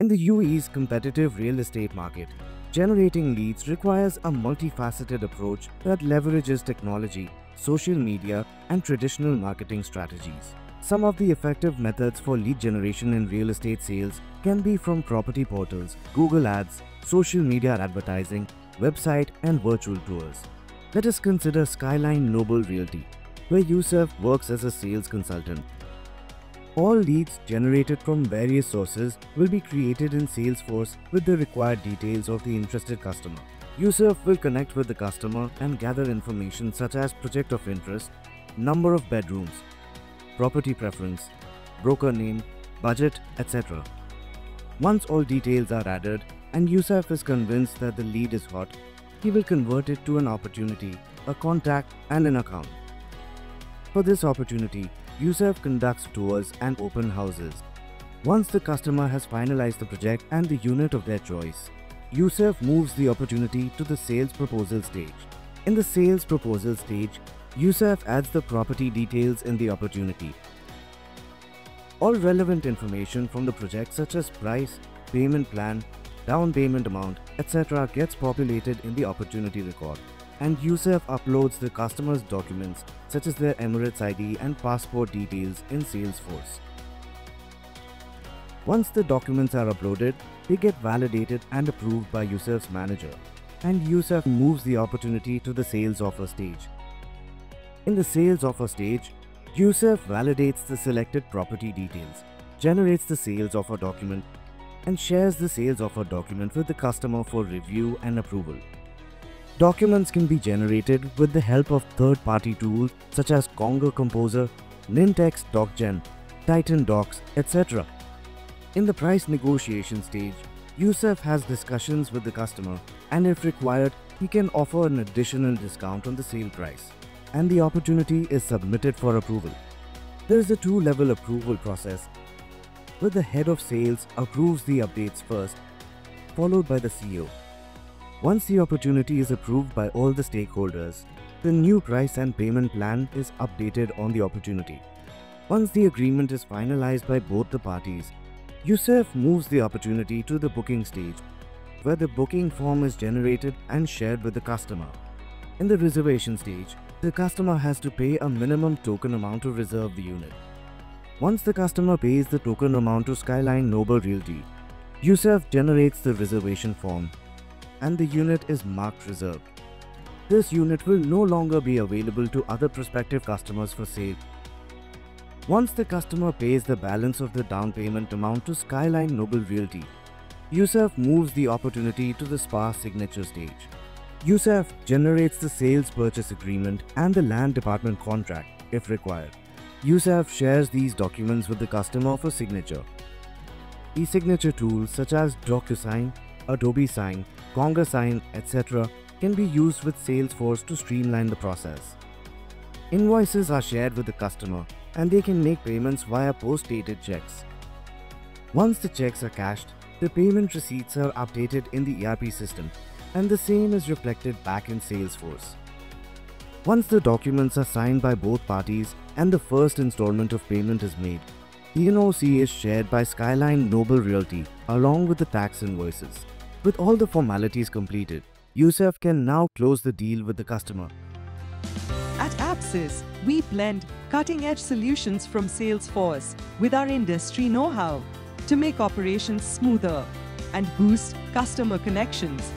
In the UAE's competitive real estate market, generating leads requires a multifaceted approach that leverages technology, social media, and traditional marketing strategies. Some of the effective methods for lead generation in real estate sales can be from property portals, Google Ads, social media advertising, website, and virtual tours. Let us consider Skyline Noble Realty, where Yusuf works as a sales consultant. All leads generated from various sources will be created in Salesforce with the required details of the interested customer. Yusuf will connect with the customer and gather information such as project of interest, number of bedrooms, property preference, broker name, budget, etc. Once all details are added and Yusuf is convinced that the lead is hot, he will convert it to an opportunity, a contact, and an account. For this opportunity, Yusuf conducts tours and open houses. Once the customer has finalized the project and the unit of their choice, Yusuf moves the opportunity to the sales proposal stage. In the sales proposal stage, Yusuf adds the property details in the opportunity. All relevant information from the project such as price, payment plan, down payment amount, etc. gets populated in the opportunity record, and Yusuf uploads the customer's documents such as their Emirates ID and passport details in Salesforce. Once the documents are uploaded, they get validated and approved by Yusuf's manager, and Yusuf moves the opportunity to the sales offer stage. In the sales offer stage, Yusuf validates the selected property details, generates the sales offer document, and shares the sales offer document with the customer for review and approval. Documents can be generated with the help of third-party tools such as Conga Composer, Nintex DocGen, Titan Docs, etc. In the price negotiation stage, Yusuf has discussions with the customer, and if required, he can offer an additional discount on the sale price, and the opportunity is submitted for approval. There is a two-level approval process, where the head of sales approves the updates first, followed by the CEO. Once the opportunity is approved by all the stakeholders, the new price and payment plan is updated on the opportunity. Once the agreement is finalized by both the parties, Yusuf moves the opportunity to the booking stage, where the booking form is generated and shared with the customer. In the reservation stage, the customer has to pay a minimum token amount to reserve the unit. Once the customer pays the token amount to Skyline Noble Realty, Yusuf generates the reservation form, and the unit is marked reserved. This unit will no longer be available to other prospective customers for sale. Once the customer pays the balance of the down payment amount to Skyline Noble Realty, Yusuf moves the opportunity to the SPA signature stage. Yusuf generates the sales purchase agreement and the land department contract if required. Yusuf shares these documents with the customer for signature. E-signature tools such as DocuSign, Adobe Sign, Conga Sign, etc. can be used with Salesforce to streamline the process. Invoices are shared with the customer, and they can make payments via post-dated checks. Once the checks are cashed, the payment receipts are updated in the ERP system, and the same is reflected back in Salesforce. Once the documents are signed by both parties and the first installment of payment is made, the NOC is shared by Skyline Noble Realty along with the tax invoices. With all the formalities completed, Yusuf can now close the deal with the customer. At Apsys, we blend cutting-edge solutions from Salesforce with our industry know-how to make operations smoother and boost customer connections.